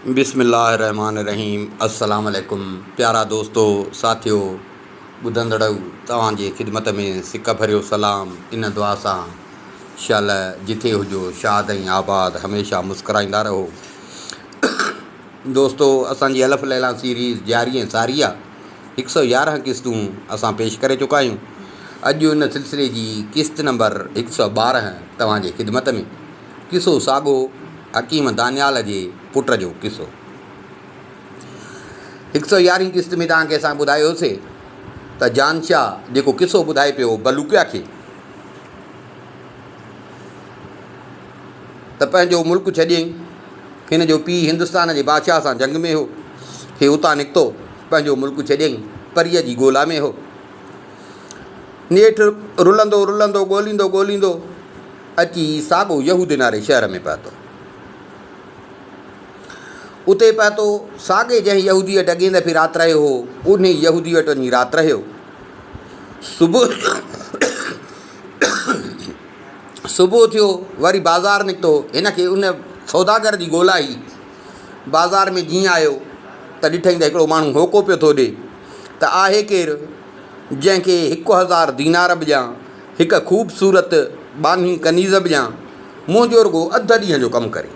बिस्मिल्लाहिर्रहमानिर्रहीम। अस्सलाम वालेकुम प्यारा दोस्तों साथियों ॿुधंदड़ो तव्हांजे ख़िदमत में सिक भरियो सलाम। इन दुआ सां शाल जिथे हुजो शाद ऐं आबाद हमेशा मुस्कुराईंदा रहो। दोस्तों असांजी अलफ़ लैला सीरीज़ जारी ऐं सारी आहे। 111 क़िस्तूं असां पेश करे चुका आहियूं। अॼु उन सिलसिले जी क़िस्त नंबर 112 तव्हांजे ख़िदमत में। किसो साॻो हकीम दानियाल जे पुट जो किसो। 111 क़िस्त में तव्हांखे असां ॿुधायोसीं त जानशाह जेको किसो ॿुधाए पियो बलूकिया खे त पंहिंजो मुल्क छॾियईं। हिन जो पीउ हिंदुस्तान जे बादशाह सां जंग में हो। हे उतां निकितो, पंहिंजो मुल्क छॾियईं, परीअ जी ॻोल्हा में हो। नेठि रुलंदो रुलंदो ॻोल्हींदो अची साॻो यहूदी नाले शहर में पहुतो। उते पहुतो साॻे जंहिं यहूदी वटि अॻे दफ़े राति रहियो हो उन यहूदी वटि वञी राति रहियो। सुबुह थियो, वरी बाज़ारि निकितो। हिन खे उन सौदागर जी ॻोल्हा ई बाज़ारि में जीअं आयो त ॾिठईं त हिकिड़ो माण्हू होको पियो थो ॾिए त आहे केरु जंहिंखे 1000 दीनार बि ॾियां, हिकु ख़ूबसूरत बानी कनीज़ बि ॾियां, मुंहिंजो रुॻो अधु ॾींहं जो कमु करे।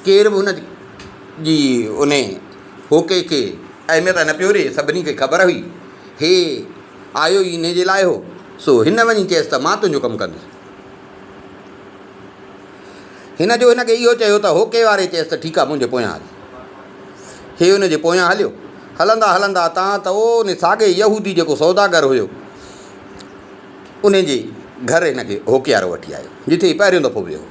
केर बि हुन जी उन होके खे अहमियत न पियो ॾिए। सभिनी खे ख़बर हुई हे आयो ई इन जे लाइ हो। सो हिन वञी चयसि त मां तुंहिंजो कमु कंदुसि। हिन खे इहो चयो त होके वारे चयसि त ठीकु आहे, मुंहिंजे पोयां हल। हे हुन जे पोयां हलियो। हलंदा हलंदा तव्हां त उन साॻे यहूदी जेको सौदागर हुयो उन जे घर हिन खे होके वारो वठी आयो जिथे ही पहिरियों दफ़ो वियो।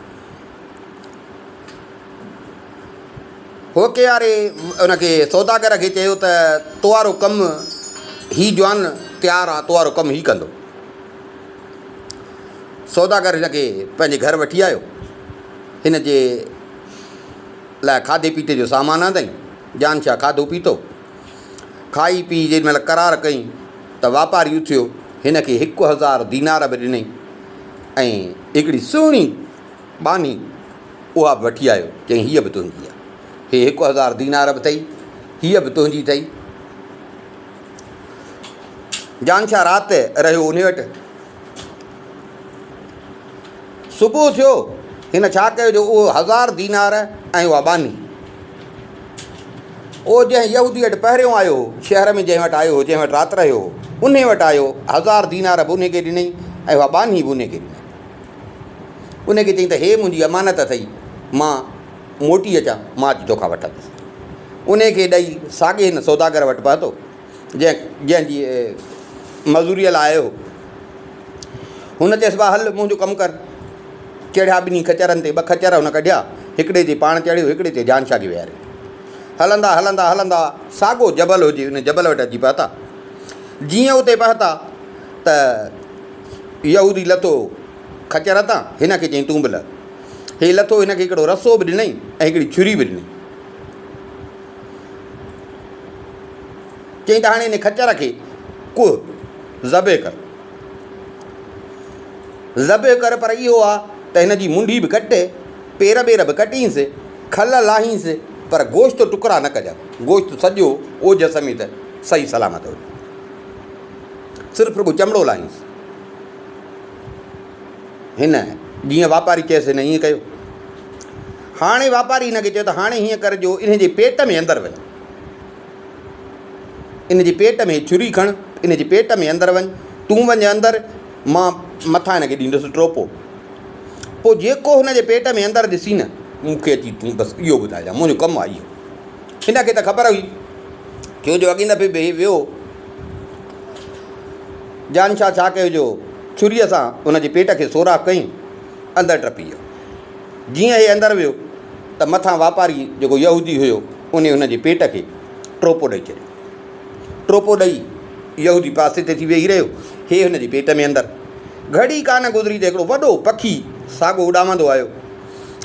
होके वारे उनखे सौदागर खे चयो त तो वारो कमु ही जवान तयारु आहे, तो वारो कमु ही कंदो। सौदागर हिन खे पंहिंजे घर वठी आयो। हिन जे लाइ खाधे पीते जो सामान आंदई। जानशाह खाधो पीतो खाई पी जेॾी महिल करार कई त वापारी उथियो, हिन खे 1000 दीनार बि ॾिनई ऐं हिकिड़ी सुहिणी बानी उहा बि वठी आयो। चई हीअ बि तुंहिंजी आहे। हे 1000 दीनार बि अथई, हीअ बि तुंहिंजी अथई। जानशाह राति रहियो उन वटि। सुबुह थियो, हिन छा कयो जो उहो 1000 दीनार ऐं उहा बानी उहो जंहिं यहूदी वटि पहिरियों आयो हो, शहर में जंहिं वटि आयो हो, जंहिं वटि राति रहियो हो, उन वटि आयो। 1000 दीनार बि उन खे ॾिनई ऐं उहा बानी बि उन खे ॾिनई। उन खे चई त हे मुंहिंजी अमानत अथई, मां मोटी अचां, मां अची तोखां वठंदुसि। उन खे ॾेई साॻे हिन सौदागर वटि पहुतो जंहिंजी मज़ूरीअ लाइ आयो। हुन चयसि भाउ हल मुंहिंजो कमु कर। चढ़िया ॿिन्ही खचरनि ते, 2 खचर हुन कढिया। हिकिड़े ते पाण चढ़ियो, हिकिड़े ते जानशाह खे विहारियो। हलंदा हलंदा हलंदा साॻो जबल हुजे उन जबल वटि अची पहुता। जीअं उते पहुता त यहूदी लथो खचर तां। हिन खे चई तूं बि लह। हे लथो, हिन खे हिकिड़ो रसो बि ॾिनई ऐं हिकिड़ी छुरी बि ॾिनई। चई त हाणे हिन खचर खे को ज़बे कर पर इहो आहे त हिन जी मुंडी बि कटे, पेर ॿेर बि कटींसि, खल लाहींसि, पर गोश्त टुकड़ा न कजां। गोश्त सॼो ओज समेत सही सलामत हुजे, सिर्फ़ु रुॻो चमड़ो लाहींसि। हिन जीअं वापारी चयसि हिन ईअं कयो। हाणे वापारी हिन खे चयो त हाणे हीअं करिजो, इन जे पेट में अंदरि वञ, इन जे पेट में छुरी खण, इन जे पेट में अंदरि वञ, तूं वञ अंदरि, मां मथां हिन खे ॾींदुसि टोपो। पोइ जेको हुन जे पेट में अंदरि ॾिसी न, मूंखे अची तूं बसि इहो ॿुधाइजांइ, मुंहिंजो कमु आहे इहो। हिन खे त ख़बर हुई छो जो अॻे दफ़े बि वियो। जानशाह छा कयो जो छुरीअ सां हुन जे पेट खे सोराख़ कई, अंदरि टपी वियो। जीअं हे अंदरि वियो त मथां वापारी जेको यहूदी हुयो उन जे पेट खे टोपो ॾेई छॾियो। टोपो ॾेई यहूदी पासे ते थी वेही रहियो। हे हुन जे पेट में अंदरि। घड़ी कान गुज़री त हिकिड़ो वॾो पखी साॻो उॾामंदो आयो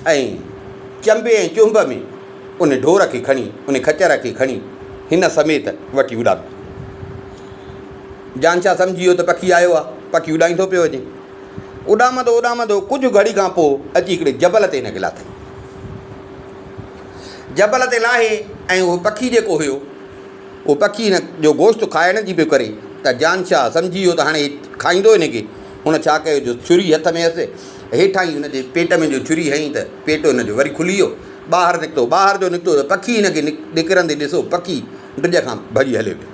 ऐं चंबे ऐं चुंभ में उन ढोर खे खणी, उन खचर खे खणी हिन समेत वठी उॾामी। जानशाह सम्झी वियो त पखी आयो आहे, पखी उॾाईंदो पियो अचे। उॾामंदो उॾामंदो कुझु घड़ी खां पोइ अची हिकिड़े जबल ते हिनखे लाथई। जबल ते लाहे ऐं उहो पखी जेको हुयो उहो पखी हिन जो गोश्त खाइण जी पियो करे त जानशाह सम्झी वियो त हाणे खाईंदो हिनखे। हुन छा कयो जो छुरी हथ में हुअसि, हेठां ई हुनजे पेट में जो छुरी हईं त पेट हुनजो वरी खुली वियो, ॿाहिरि निकितो। ॿाहिरि जो निकितो त पखी हिनखे निकिरंदे ॾिसो पखी ॾिज खां भॼी हले पियो।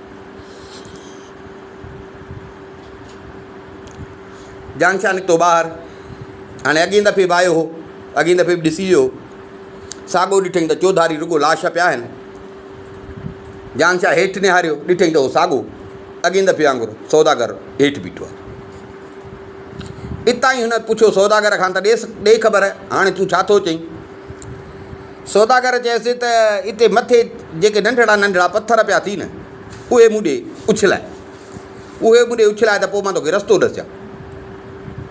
जानशाह निकितो ॿाहिरि। हाणे अॻे दफ़े बि आयो हो, अॻे दफ़े बि ॾिसी वियो, साॻियो ॾिठईं त चौधारी रुॻो लाश पिया आहिनि। जानशाह हेठि निहारियो, ॾिठईं त उहो साॻियो अॻे दफ़े वांगुरु सौदागर हेठि बीठो आहे। इतां ई हुन पुछियो सौदागर खां त ॾे ख़बर हाणे तूं छा थो चईं। सौदागर चयसि त हिते मथे जेके नंढड़ा नंढड़ा पथर पिया थी न उहे मूं ॾे उछलाए, त पोइ मां तोखे रस्तो ॾसियां,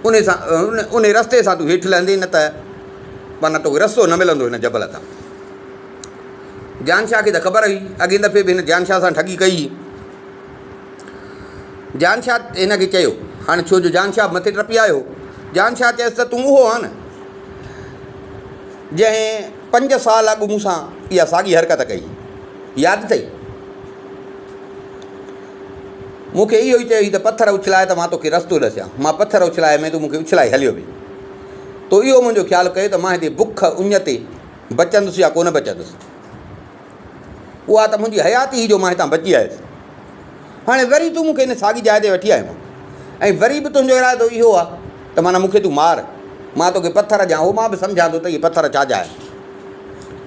उन सां उन रस्ते सां तूं हेठि लहंदे, न त माना तोखे रस्तो न मिलंदो हिन जबल तां। जानशाह खे त ख़बर हुई, अॻे दफ़े बि हिन जानशाह सां ठगी कई। जानशाह हिनखे चयो, हाणे छो जो जानशाह मथे टपी आयो, जानशाह चयसि त तूं उहो आहे न जंहिं 5 साल अॻु मूंसां इहा साॻी हरकत कई, यादि अथई? मूंखे इहो ई चयो त पथर उछलाए त मां तोखे रस्तो ॾसियां। मां पथर उछलाए में तूं मूंखे उछलाए हलियो बि। तो इहो मुंहिंजो ख़्यालु कयो त मां हिते बुख उञ ते बचंदुसि या कोन बचंदुसि। उहा त मुंहिंजी हयाती ई जो मां हितां बची आयुसि। हाणे वरी तूं मूंखे हिन साॻी जाइ ते वठी आयो ऐं वरी बि तुंहिंजो इरादो इहो आहे त माना मूंखे तूं मार, मां तोखे पथर ॾियां। उहो मां बि सम्झां थो त इहे पथर छा जा आहिनि।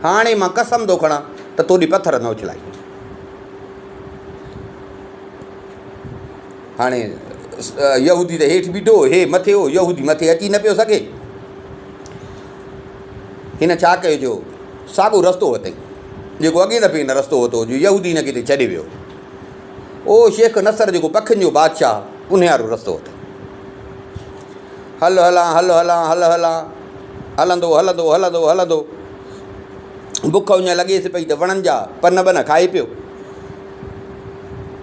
हाणे मां कसम थो खणां त तोॾी पथर न उछलाई। हाणे यहूदी त हेठि बीठो, हे मथे हो, यहूदी मथे अची न पियो सघे। हिन छा कयो जो साॻियो रस्तो वरितईं जेको अॻे दफ़े हिन रस्तो वरितो जो यहूदी हिन किथे छॾे वियो। ओ शेख नसर जेको पखियुनि जो बादशाह, उन वारो रस्तो वरितईं। हल हलां हल हलां हल हलां, हलंदो हलंदो हलंदो हलंदो, बुख उञ लॻेसि पई त वणनि जा पन बन खाए पियो।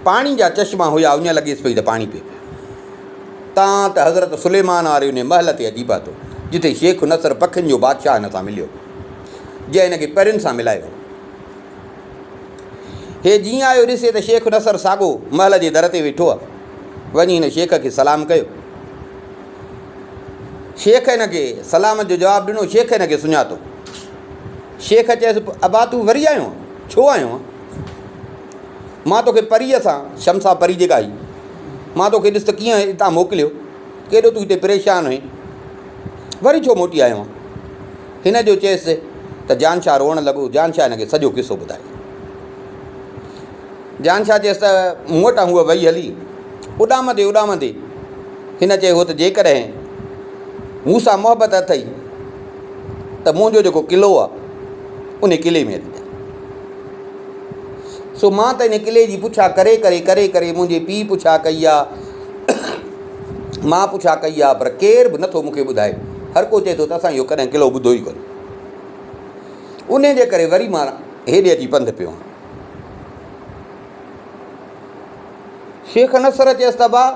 पाणी जा चश्मा हुया, उञ लॻेसि पई त पाणी पीए पियो। तां त हज़रत सुलेमान वारे उन महल ते अची पहुतो जिते शेख नसर पखियुनि जो बादशाह हिन सां मिलियो, जंहिं हिनखे परियुनि सां मिलायो। हे जीअं आयो ॾिसे त शेख नसर साॻो महल जे दर ते वेठो आहे। वञी हिन शेख खे सलाम कयो। शेख हिनखे सलाम जो जवाबु ॾिनो। शेख हिनखे सुञातो। शेख चयसि, अबा तूं वरी आयो आहे, छो आयो आहे? मां तोखे परीअ सां, शमसा परी जेका आई, मां तोखे ॾिस त कीअं हितां मोकिलियो, केॾो तूं हिते परेशान हुई, वरी छो मोटी आयो आहे? हिन जो चयसि त जानशाह रोअणु लॻो। जानशाह हिनखे सॼो किसो ॿुधायो। जानशाह चयसि त मूं वटां हूअ वई हली उॾामंदे उॾामंदे हिन चयो हो त जेकॾहिं मूंसां मोहबत अथई त मुंहिंजो जेको क़िलो आहे उन क़िले में हली। सो मां त हिन क़िले जी पुछा करे करे करे करे मुंहिंजे पीउ पुछा कई आहे, मां पुछा कई आहे, पर केरु बि नथो मूंखे ॿुधाए। हर को चए थो त असां इहो कॾहिं क़िलो ॿुधो ई कोन्हे। उन जे करे वरी मां हेॾे अची पंधु पियो आहियां। शेख नसर चयसि त भाउ,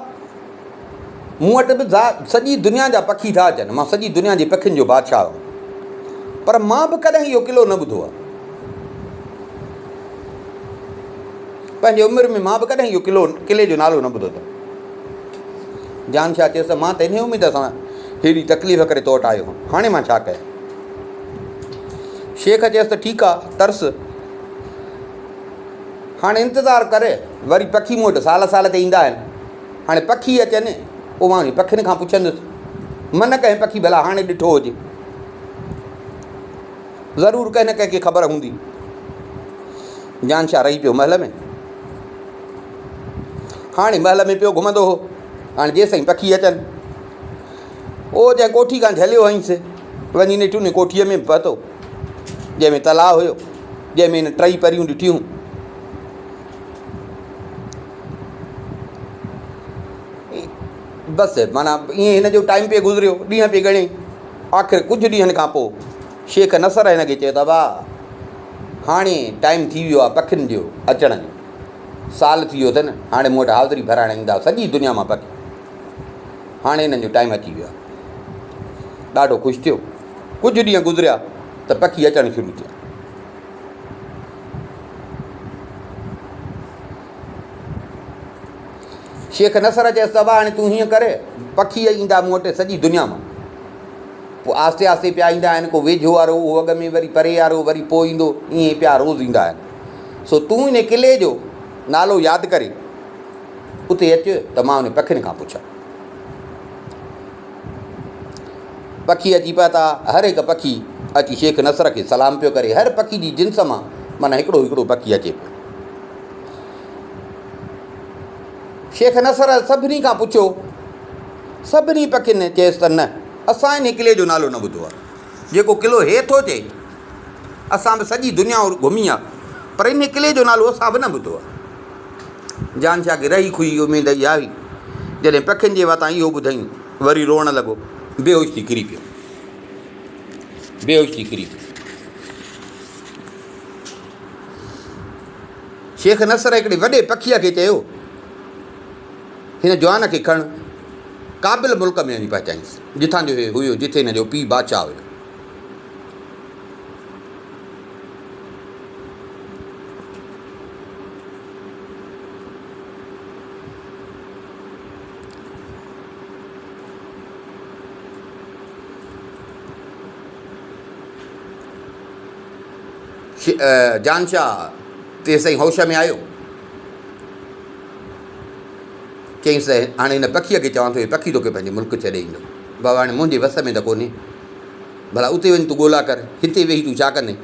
मूं वटि बि सॼी दुनिया जा पखी था अचनि, मां सॼी दुनिया जे पखियुनि जो बादशाह आहियां, पर मां बि कॾहिं इहो क़िलो न ॿुधो आहे। पंहिंजे उमिरि में मां बि कॾहिं इहो क़िले जो नालो न ॿुधो अथमि। जानशाह चयसि त मां त इन उमेद सां हेॾी तकलीफ़ करे तो वटि आयो हुअमि, हाणे मां छा कयां? शेख चयसि त ठीकु आहे, तर्स, हाणे इंतज़ारु करे, वरी पखी मूं वटि साल साल ते ईंदा आहिनि। हाणे पखी अचनि पोइ मां पखियुनि खां पुछंदुसि, मन कंहिं पखी भला हाणे ॾिठो हुजे, ज़रूरु कंहिं न कंहिंखे ख़बर हूंदी। जानशाह रही पियो महल में। हाणे महल में पियो घुमंदो हो। हाणे जेसिताईं पखी अचनि, ओ जंहिं कोठी खां झलियो हईंसि, वञी ॾिठो न कोठीअ में पहुतो जंहिंमें तलाउ हुयो, जंहिंमें हिन 3 परियूं ॾिठियूं। बसि माना ईअं हिन जो टाइम पिए गुज़रियो, ॾींहं पिए ॻणे। आख़िर कुझु ॾींहंनि खां पोइ शेख नसर हिनखे चयो त भाउ, हाणे टाइम थी वियो आहे पखियुनि जो अचण जो, साल थी वियो अथनि, हाणे मूं वटि हाज़िरी भराइण ईंदा सॼी दुनिया मां पखी, हाणे हिननि जो टाइम अची वियो आहे। ॾाढो ख़ुशि थियो। कुझु ॾींहं गुज़रिया त पखी अचणु शुरू थिया। शेख नसर चयसि बाबा हाणे तूं हीअं करे, पखी ईंदा मूं वटि सॼी दुनिया मां, पोइ आस्ते आस्ते पिया ईंदा आहिनि, को वेझो वारो, उहो अॻ में वरी परे वारो, वरी पोइ ईंदो, ईअं पिया रोज़ु ईंदा आहिनि। सो तूं इन क़िले जो नालो यादि करे उते अचु त मां उन पखियुनि खां पुछां। पखी अची पिया था, हर हिकु पखी अची शेख नसर खे सलाम पियो करे। हर पखी जी जिन्स मां माना हिकिड़ो हिकिड़ो पखी अचे पियो। शेख नसर सभिनी खां पुछियो, सभिनी पखियुनि चयसि त न, असां इन क़िले जो नालो न ॿुधो आहे। जेको क़िलो हे थो चए, असां बि सॼी दुनिया घुमी आहे, पर इन क़िले जो नालो असां बि न ॿुधो आहे। जानशाह खे रही खुई उमेद इहा हुई, जॾहिं पखियुनि जे वटां इहो ॿुधाईं वरी रोअणु लॻो, बेहोश थी किरी पियो, बेहोश थी किरी पियो। शेख नसर हिकिड़े वॾे पखीअ खे चयो, हिन जवान खे खण, काबिल मुल्क में वञी पहुचाईंसि, जिथां जो हे हुयो, जिथे हिन जो पीउ बादशाह हुयो। जानशाह तेसि ताईं होश में आयो, चईंसि हाणे हिन पखीअ खे चवां थो, हे पखी तोखे पंहिंजे मुल्क छॾे ईंदो। बाबा हाणे मुंहिंजे वस में त कोन्हे, भला उते वञी तूं ॻोल्हा कर, हिते वेही तूं छा कंदे।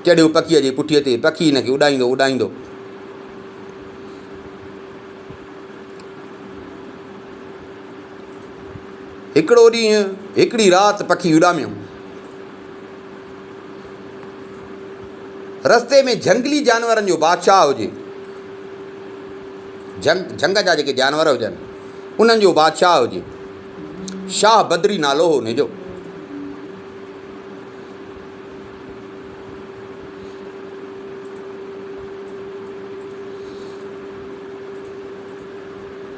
चढ़ियो पखीअ जे पुठीअ ते, पखी हिनखे उॾाईंदो उॾाईंदो हिकिड़ो ॾींहुं हिकिड़ी राति पखी उॾामियो। रस्ते में झंगली जानवरनि जो बादशाह हुजे, झंग जा जेके जानवर हुजनि उन्हनि जो बादशाह हुजे, शाह बदरी नालो हो हुनजो।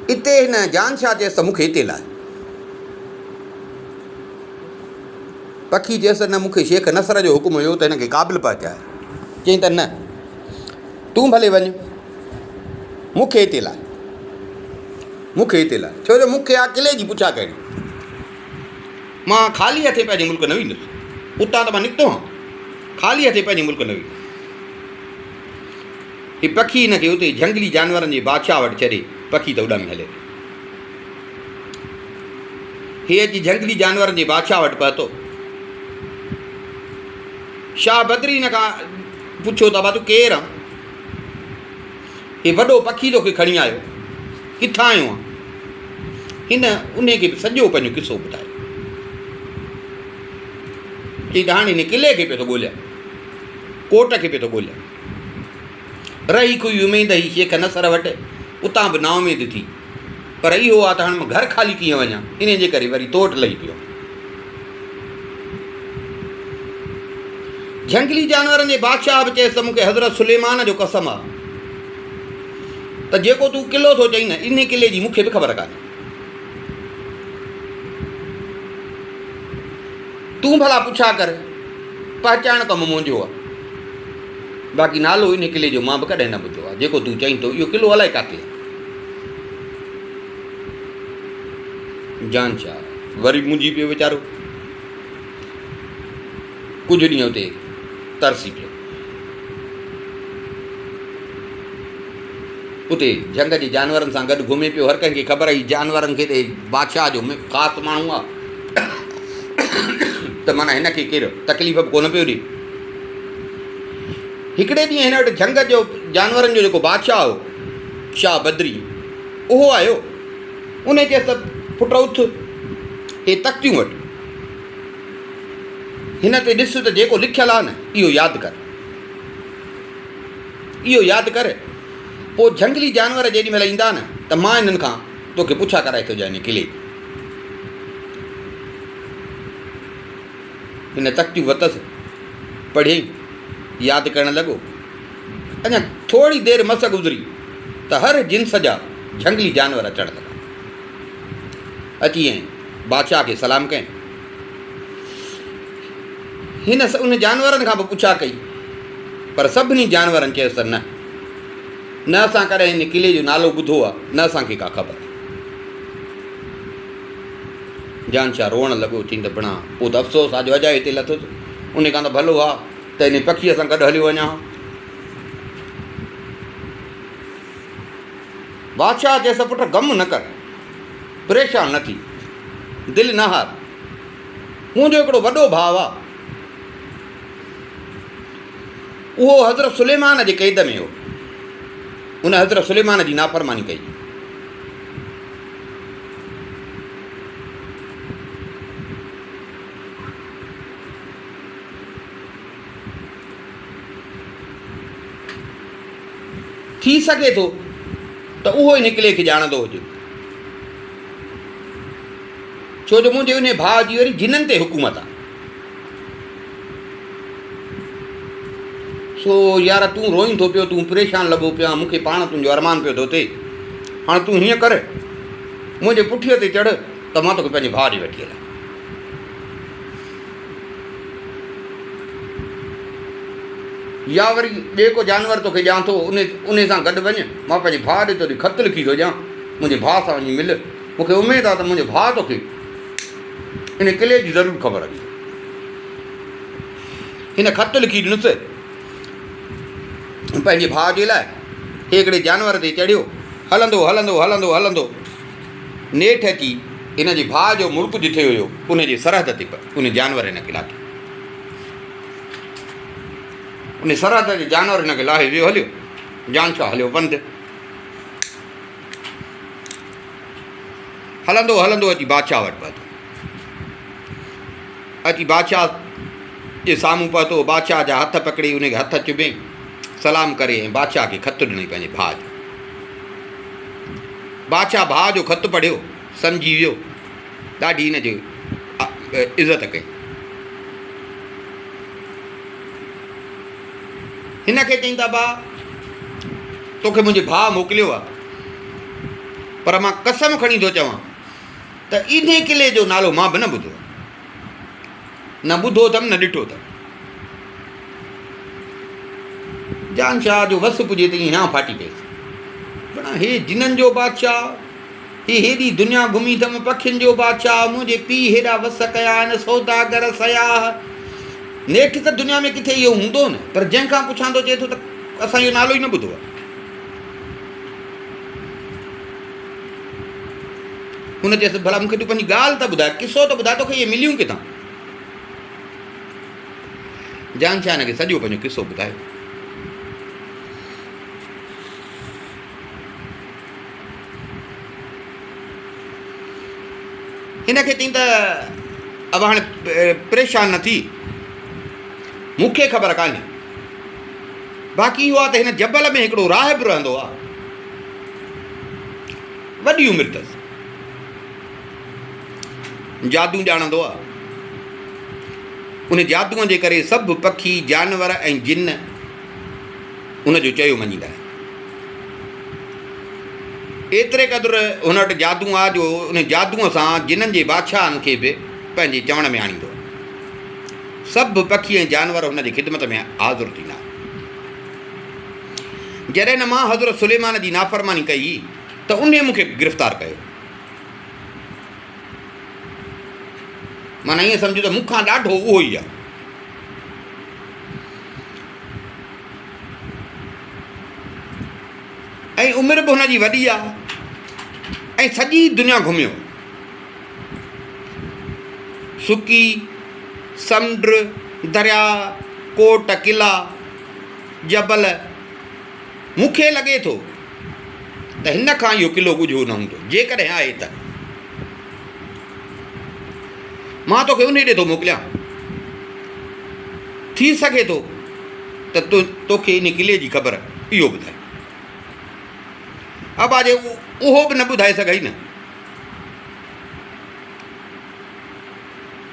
हिते हिन जानशाह चयसि त मूंखे हिते लाइ। पखी चयसि न, मूंखे शेख नसर जो हुकुम हुयो त हिनखे क़ाबिल पहुचाए। चई त न, तूं भले वञ, मूंखे हिते लाइ, मूंखे हिते लाइ, छो जो मूंखे आहे क़िले जी पुछा कहिड़ी। मां ख़ाली हथे पंहिंजे मुल्क न वेंदुसि, उतां त मां निकितो आहियां, ख़ाली हथे पंहिंजे मुल्क न वेंदुसि। हीउ पखी हिनखे उते झंगली जानवरनि जे बादशाह वटि छॾे, पखी त उॾामी हले। हीअ अची झंगली जानवरनि जे बादशाह वटि पहुतो। शाह बदरी हिन खां पुछियो त तूं केरु आहे? हीउ वॾो पखी तोखे खणी आयो, किथां आयो आहे? हिन उनखे सॼो पंहिंजो किसो ॿुधायो। चई त हाणे हिन क़िले खे पियो थो ॻोल्हियां, कोट खे पियो थो ॻोल्हियां। रही खुई उमेद हुई शेख नसर वटि, उतां बि नाउमेद थी, पर इहो आहे त हाणे मां घर ख़ाली कीअं वञा, इन जे करे वरी तोट लही पियो। झंगली जानवरनि जे बादशाह बि चयसि त मूंखे हज़रत सुलेमान जो कसम आहे त जेको तूं क़िलो थो चई न, इन क़िले जी मूंखे बि ख़बर कान्हे। तूं भला पुछा कर, पहचान कमु मुंहिंजो आहे, बाक़ी नालो इन क़िले जो मां बि कॾहिं न ॿुधो आहे। जेको तूं चईं थो, इहो क़िलो अलाए किथे आहे। जानशाह वरी मुंहिंजी पियो वीचारो, कुझु ॾींहं उते तरसी पियो। उते झंग जे जानवरनि सां गॾु घुमे पियो। हर कंहिंखे ख़बर हुई जानवरनि खे त बादशाह जो ख़ासि माण्हू आहे, त माना हिनखे केरु तकलीफ़ बि कोन पियो ॾिए। हिकिड़े ॾींहुं हिन वटि झंग जो जानवरनि जो जेको बादशाह हो, शाह बदरी, उहो आयो। उन चयसि त पुट उथ, हे तख़्तियूं वटि, हिन ते ॾिस त जेको लिखियलु आहे न, इहो यादि कर, इहो यादि कर। पोइ झंगली जानवर जेॾी महिल ईंदा न, त मां हिननि खां तोखे पुछा कराए थो ॾियां हिन क़िले। हिन तख़्तियूं वरितसि, पढ़ियईं, यादि करणु लॻो। अञा थोरी देरि मस गुज़री त हर जिन्स जा झंगली जानवर अचणु लॻा। अची ऐं बादशाह खे सलाम कयईं। हिन उन जानवरनि खां बि पुछा कई, पर सभिनी जानवरनि चयसि त न, न असां कॾहिं हिन किले जो नालो ॿुधो आहे, न असांखे का ख़बर। जानशाह रोअण लॻो, चई त बणा पोइ त अफ़सोस आहे जो अजायो हिते लथो थो, उन खां त भलो आहे त हिन पखीअ सां गॾु हलियो वञा। बादशाह चएसि पुट ग़म न कर, परेशान न थी, दिलि न हार, मुंहिंजो हिकिड़ो वॾो भाउ आहे, उहो हज़रत सुलेमान जे क़ैद में हो, उन हज़रत सुलेमान जी नाफ़रमानी कई। थी सघे थो त उहो हिन किले खे ॼाणंदो हुजे, छो जो मुंहिंजे उन भाउ जी वरी जिननि ते हुकूमत आहे। सो यार तूं रोई थो पियो, तूं परेशान लॻो पियो, मूंखे पाण तुंहिंजो अरमान पियो थो थिए, हाणे तूं हीअं कर मुंहिंजे पुठीअ ते चढ़ त मां तोखे पंहिंजे भाउ ॾे वठी हलां। या वरी ॿिए को जानवर तोखे ॾियां थो, उन सां गॾु वञ, मां पंहिंजे भाउ ॾे तोखे ख़त लिखी थो ॾियां, मुंहिंजे भाउ सां वञी मिल, मूंखे उमेदु आहे त मुंहिंजो भाउ तोखे इन किले जी ज़रूरु ख़बर आहे। हिन ख़त लिखी ॾिनुसि पंहिंजे भाउ जे लाइ, हिकिड़े जानवर ते चढ़ियो, हलंदो हलंदो हलंदो हलंदो नेठि अची हिन जे भाउ जो मुल्क जिथे हुयो उन जे सरहद ते उन जानवर हिन खे लाथी, उन सरहद जे जानवर हिन खे लाहे वियो, हलियो जानशाह हलियो पंधु, हलंदो हलंदो अची बादशाह वटि पहुतो, अची बादशाह जे साम्हूं पहुतो, बादशाह जा हथ पकिड़े उनखे हथ चुभे, सलाम करे ऐं बादशाह खे ख़तु ॾिनई पंहिंजे भाउ जो। बादशाह भाउ जो ख़तु पढ़ियो, सम्झी वियो, ॾाढी हिन जी इज़त कई। हिन खे चई त भाउ तोखे मुंहिंजे भाउ मोकिलियो आहे, पर मां कसम खणी थो चवां त इन किले जो नालो मां बि न ॿुधो, न ॿुधो अथमि न ॾिठो अथमि। जानशाह जो वस पुॼे त हीअं फाटी पइसि, भला हे जिननि जो बादशाह, हे हेॾी दुनिया घुमी अथमि, पखियुनि जो बादशाह, मुंहिंजे पीउ हेॾा वस कया आहिनि, सौदागर सयाह, नेठि त दुनिया में किथे इहो हूंदो न, पर जंहिंखां पुछां थो चए थो त असां इहो नालो ई न ॿुधो आहे। हुन चयसि भला मूंखे तूं पंहिंजी ॻाल्हि त ॿुधाए, किसो त ॿुधाए, तोखे इहे मिलियूं किथां? जानशाह हिन खे सॼो पंहिंजो किसो ॿुधायो। हिन खे चई त अब हाणे परेशान न थी, मूंखे ख़बर कान्हे, बाक़ी इहो आहे त हिन जबल में हिकिड़ो राहिब रहंदो आहे, वॾी उमिरि अथसि, जादू ॼाणंदो आहे, उन जादूअ जे करे सभु पखी जानवर ऐं जिन उनजो चयो मञींदा आहिनि। एतिरे क़दुरु हुन वटि जादू आहे जो उन जादूअ सां जिननि जे बादशाहनि खे बि पंहिंजे चवण में आणींदो आहे, सभु पखी ऐं जानवर हुन जी ख़िदमत में हाज़ुरु थींदा। जॾहिं न मां हज़रत सुलेमान जी नाफ़रमानी कई त उन मूंखे गिरफ़्तार कयो, माना ईअं सम्झो त मूंखां ॾाढो उहो ई आहे। ऐं उमिरि बि हुनजी वॾी आहे, ऐं सॼी दुनिया घुमियो, सुकी समुंड दरिया कोट किला जबल। मूंखे लॻे थो त हिन खां इहो किलो ॻुझो न हूंदो, जेकॾहिं आहे त मां तोखे उन ॾे थो मोकिलियां, थी सघे थो त तोखे इन किले जी ख़बर इहो ॿुधाए। अब आज उहो बि न ॿुधाए सघई न,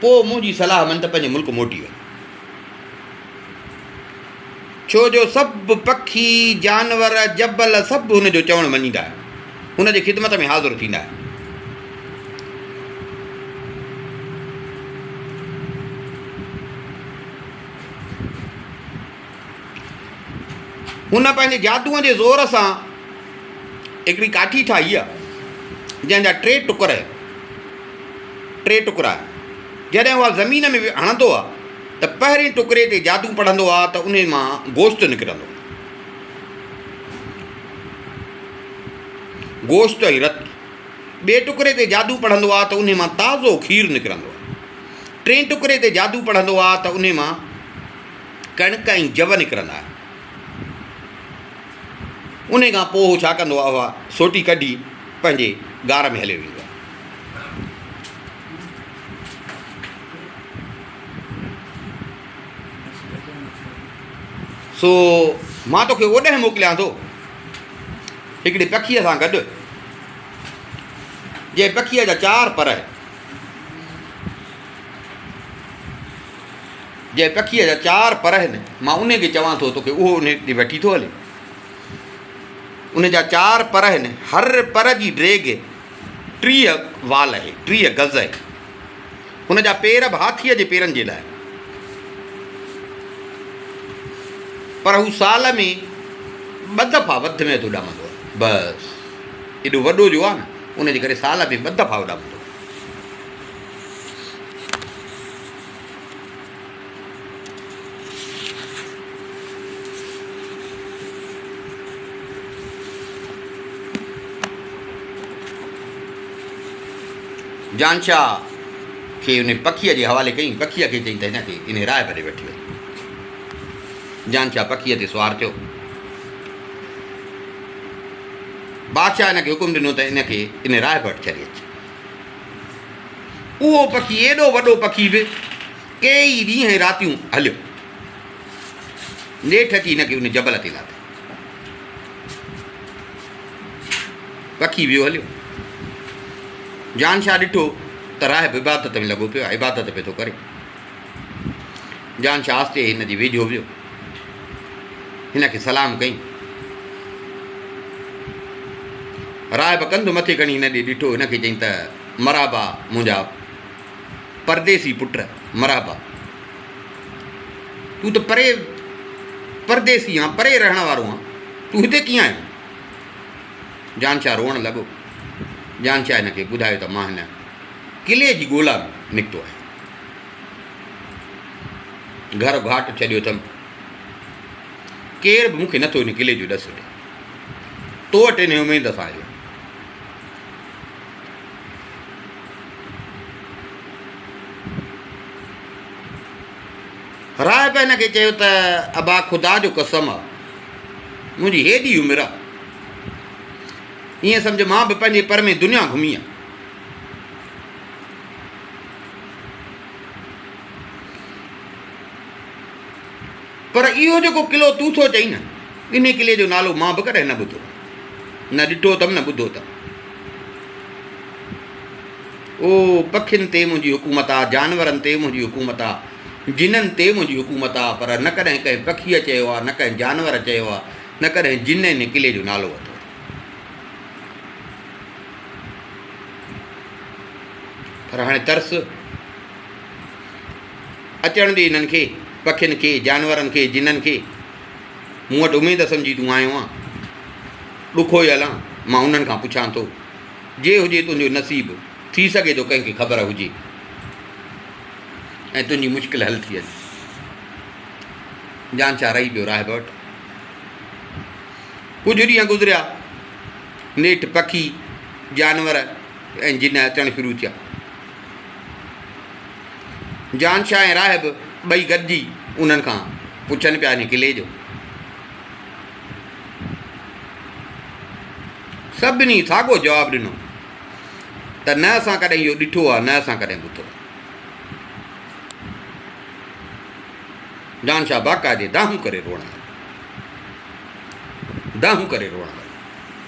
पोइ मुंहिंजी सलाह मन त पंहिंजे मुल्क मोटी वञ, छो जो सभु पखी जानवर जबल सभु हुनजो चवणु मञींदा आहिनि, हुनजी ख़िदमत में हाज़ुरु थींदा आहिनि। हुन पंहिंजे जादूअ जे ज़ोर सां हिकिड़ी काठी ठाही आहे जंहिंजा टे टुकड़ा जॾहिं उहा ज़मीन में हणंदो आहे त पहिरें टुकड़े ते जादू पढ़ंदो आहे त उन मां गोश्त निकिरंदो, गोश्त ऐं रत। ॿिए टुकड़े ते जादू पढ़ंदो आहे त उन मां ताज़ो खीरु निकिरंदो आहे। टे टुकड़े ते जादू पढ़ंदो आहे त उन मां कणिक ऐं जव निकिरंदा आहिनि। उन खां पोइ छा कंदो आहे, उहा सोटी कढी पंहिंजे गार में हले वेंदो आहे। सो मां तोखे ओॾे मोकिलियां थो हिकिड़ी पखीअ सां गॾु, जे पखीअ जा 4 पर आहिनि, जे पखीअ जा 4 पर आहिनि। मां उन खे चवां थो तोखे उहो उन ते वठी थो हले। उन जा 4 पर आहिनि, हर पर जी ड्रेग 30 वाल आहे, 30 गज़ आहे। हुन जा पेर बि हाथीअ जे पेरनि जे लाइ, पर हू साल में 2 दफ़ा वधि में वधि उॾामंदो आहे। बसि एॾो वॾो जो आहे न, उनजे करे साल में 2 दफ़ा उॾामंदो। जानशाह खे उन पखीअ जे हवाले कई। पखीअ खे चई त हिनखे इन राय भरे वठी वञ। जानशाह पखीअ ते सुवारु थियो। बादशाह हिनखे हुकुम ॾिनो त हिनखे इन राय वटि छॾे अचे। उहो पखी एॾो वॾो पखी बि कई ॾींहं रातियूं हलियो, नेठि अची हिनखे उन जबल ते लाथई। पखी वियो हलियो। जानशाह ॾिठो त राहिब इबादत में लॻो पियो आहे, इबादत पियो थो करे। जानशाह आस्ते हिन जे वेझो वियो, हिनखे सलाम कई। राहिब कंधु मथे खणी हिन ॾे ॾिठो, हिनखे चई त मराबा मुंहिंजा परदेसी पुट, मराबा तूं त परे परदेसी आहीं, परे रहण वारो आहीं, तूं हिते कीअं आयो? जानशाह रोअण लॻो। जानशाह हिनखे ॿुधायो त मां हिन किले जी ॻोल्हा में निकितो आहियां, घर घाट छॾियो अथमि, केरु बि मूंखे नथो हिन किले जो ॾस ॾे, तो वटि हिन उमेद सां आयो। राहिब हिनखे चयो त अबा ख़ुदा जो कसम आहे, मुंहिंजी हेॾी उमिरि आहे, ईअं सम्झ मां बि पंहिंजे पर में दुनिया घुमी आहे। पर इहो जेको किलो तूं थो चई न, इन किले जो नालो मां बि कॾहिं न ॿुधो, न ॾिठो अथमि न ॿुधो अथमि। ओ पखियुनि ते मुंहिंजी हुकूमत आहे, जानवरनि ते मुंहिंजी हुकूमत आहे, जिननि ते मुंहिंजी हुकूमत आहे, पर न कॾहिं कंहिं पखीअ चयो आहे, न कंहिं जानवर चयो आहे, न कॾहिं जिन इन किले जो नालो वरितो। पर हाणे तरस अचण ॾे हिननि खे, पखियुनि खे, जानवरनि खे, जिननि खे। मूं वटि उमेद सम्झी तूं आयो आहे, ॾुखो ई हलां, मां उन्हनि खां पुछां थो, जे हुजे तुंहिंजो नसीबु, थी सघे थो कंहिंखे ख़बर हुजे ऐं तुंहिंजी मुश्किल हल थी वञे। जानशाह रही पियो राहिब वटि। कुझु ॾींहं गुज़रिया, नेठि पखी, जानवर ऐं जिन अचणु शुरू थिया। जानशाह ऐं राहिब ॿई गॾिजी उन्हनि खां पुछनि पिया हिन किले जो। सभिनी साॻियो जवाबु ॾिनो त न असां कॾहिं इहो ॾिठो आहे, न असां कॾहिं ॿुधो। जानशाह बाक़ाइदे दाहूं करे रोअण लॻो, दाहूं करे रोअण लॻो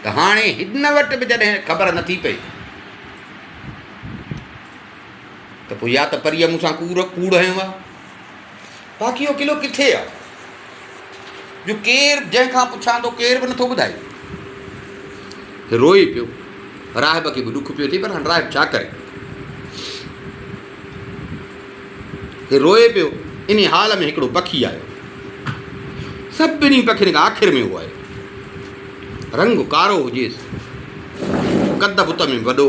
त हाणे हिन वटि बि जॾहिं ख़बर नथी पए त पोइ या त परीअ मूंसां कूड़ हयो आहे, बाक़ी इहो किलो किथे आहे जो केरु जंहिंखां पुछां थो केरु बि नथो ॿुधाए। रोए पियो, राहिब खे बि ॾुख पियो थिए, पर हाणे राहिब छा करे। रोए पियो। इन हाल में हिकिड़ो पखी आयो, सभिनी पखियुनि खां आख़िर में उहो आहे। रंग कारो हुजेसि, कद बुत में वॾो,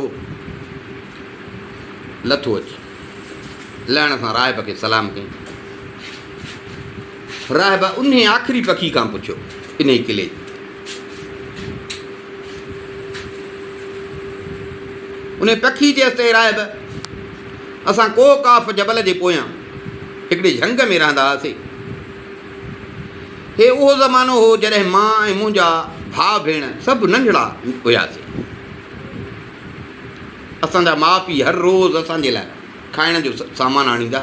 लथो अचे, लहण सां राहिब खे सलाम कई। राहिब उन आख़िरी पखी खां पुछियो, इन किले उन पखी चयसि ते राहिब, असां को काफ़ जबल जे पोयां हिकिड़े झंग में रहंदा हुआसीं। हे उहो ज़मानो हो जॾहिं मां ऐं मुंहिंजा भाउ भेण सभु नंढड़ा हुयासीं। असांजा माउ पीउ हर रोज़ु असांजे लाइ खाइण जो सामान आणींदा।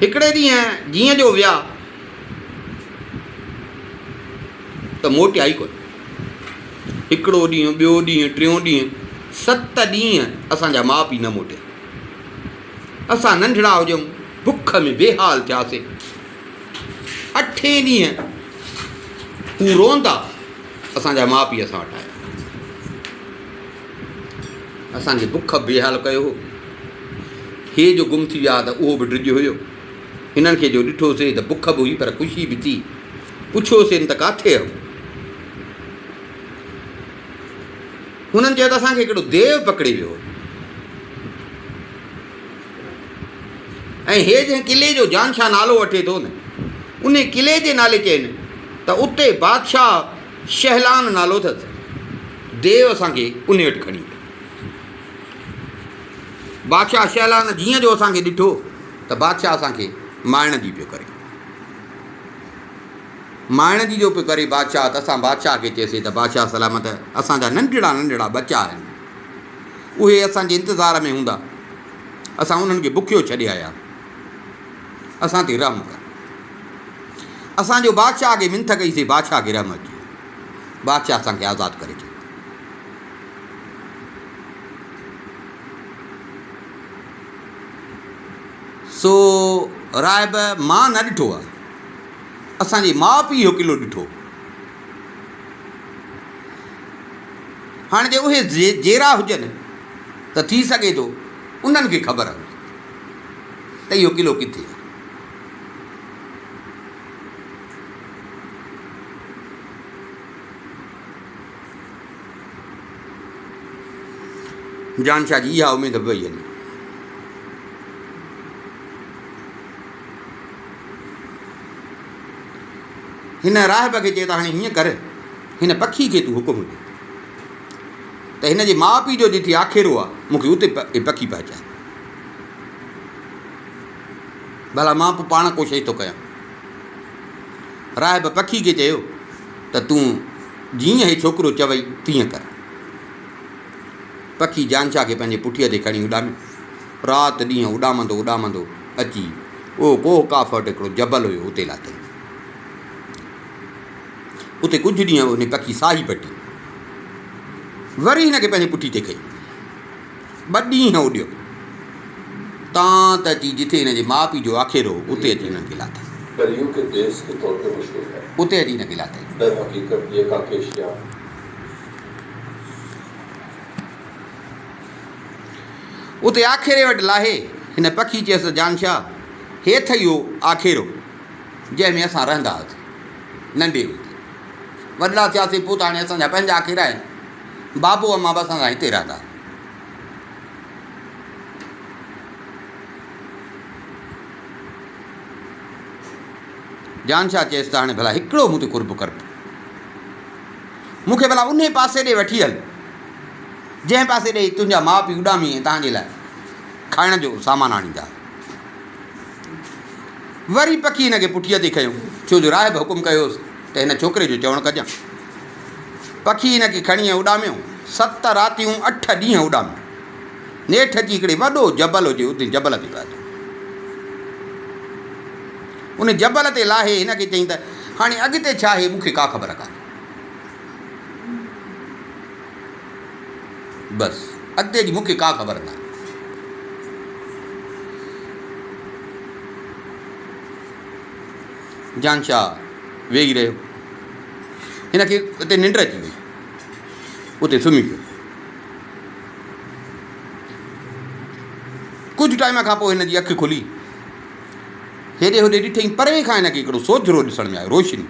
हिकिड़े ॾींहुं जीअं जो विया त मोटिया ई कोन। हिकिड़ो ॾींहुं, ॿियो ॾींहुं, टियों ॾींहुं, 7 ॾींहं असांजा माउ पीउ न मोटिया। असां नंढड़ा हुजूं, बुख में बेहाल थियासीं। 8 ॾींहं हू रोंदा, असांजा माउ पीउ असां वटि आया। असांजी बुख बेहाल कयो हो। हे जो गुम थी विया त उहो बि ड्रिज हुयो। हिननि खे जो ॾिठोसीं त बुख बि हुई पर ख़ुशी बि थी। पुछियोसीं त किथे हो? हुननि चयो त असांखे हिकिड़ो देव पकिड़े वियो ऐं हे जंहिं किले जो जानशाह नालो वठे थो न, उन किले जे नाले चइनि त उते बादशाह शहलान नालो अथसि। देव असांखे उन वटि खणी वियो। बादशाह शहलान जीअं जो असांखे ॾिठो त बादशाह असांखे माइण जी पियो करे। माइण जी जो पियो करे बादशाह, त असां बादशाह खे चयोसीं त बादशाह सलामत, असांजा नंढड़ा नंढड़ा बचा आहिनि, उहे असांजे इंतज़ार में हूंदा, असां उन्हनि खे बुखियो छॾे आया, असां ते रहम कर। असांजो बादशाह खे मिंथ कईसीं, बादशाह खे रहम अची। बादशाह असांखे आज़ादु करे छॾियो। सो राहिब मां न ॾिठो आहे, असांजे माउ पीउ इहो किलो ॾिठो। हाणे जे उहे जहिड़ा हुजनि त थी सघे थो उन्हनि खे ख़बर हुजे त इहो किलो किथे आहे। जानशाह जी इहा उमेद बि वई हली। हिन राहिब खे चए त हाणे हीअं कर, हिन पखी खे तूं हुकुम ॾे त हिन जे माउ पीउ जो जिथे आखेरो आहे मूंखे उते पखी पहुचाए। भला मां पोइ पाण कोशिशि थो कयां। राहिब पखी खे चयो त तूं जीअं हे छोकिरो चवई तीअं कर। पखी जानशाह खे पंहिंजे पुठीअ ते खणी उॾामियो। राति ॾींहुं उॾामंदो उॾामंदो अची उहो कोह काफ़ वटि हिकिड़ो जबल हुयो, उते लाथई। उते कुझु ॾींहं उन पखी साही पटी, वरी हिनखे पंहिंजे पुठी ते खई। 2 ॾींहं उॾियो, तां त अची जिथे हिनजे माउ पीउ जो आखेरो उते अची हिननि खे लाथई। उते अची हिनखे लाथई। उते आखेरे वटि लाहे हिन पखी चयसि जानशाह, हेठि इहो आखेरो जंहिंमें असां रहंदा हुआसीं नंढे हूंदे, वॾा थियासीं पोइ त हाणे असांजा पंहिंजा आखेरा आहिनि। बाबू अम्मा बि असां सां हिते रहंदा। जानशाह चयसि त हाणे भला हिकिड़ो मूं ते कुर्ब कर, मूंखे भला उन पासे ॾे वठी हल जंहिं पासे ॾे तुंहिंजा माउ पीउ उॾामी ऐं तव्हांजे लाइ खाइण जो सामान आणींदा। वरी पखी हिनखे पुठीअ ते खयूं, छो जो राहिब हुकुम कयोसि त हिन छोकिरे जो चवणु कजां। पखी हिनखे खणी उॾामियो। 7 रातियूं 8 ॾींहं उॾामियो। नेठि अची हिकिड़े वॾो जबल हुजे, उते जबल ते पहुतो। उन जबल ते लाहे हिनखे चई त हाणे अॻिते छा आहे मूंखे का ख़बर कान्हे, बसि अॻिते जी मूंखे का ख़बर न आहे। जानशाह वेही रहियो। हिनखे उते निंड अची वई, उते सुम्ही पियो। कुझु टाइम खां पोइ हिन जी अखि खुली, हेॾे होॾे ॾिठईं, परे खां हिनखे हिकिड़ो सोझरो ॾिसण में आयो, रोशनी।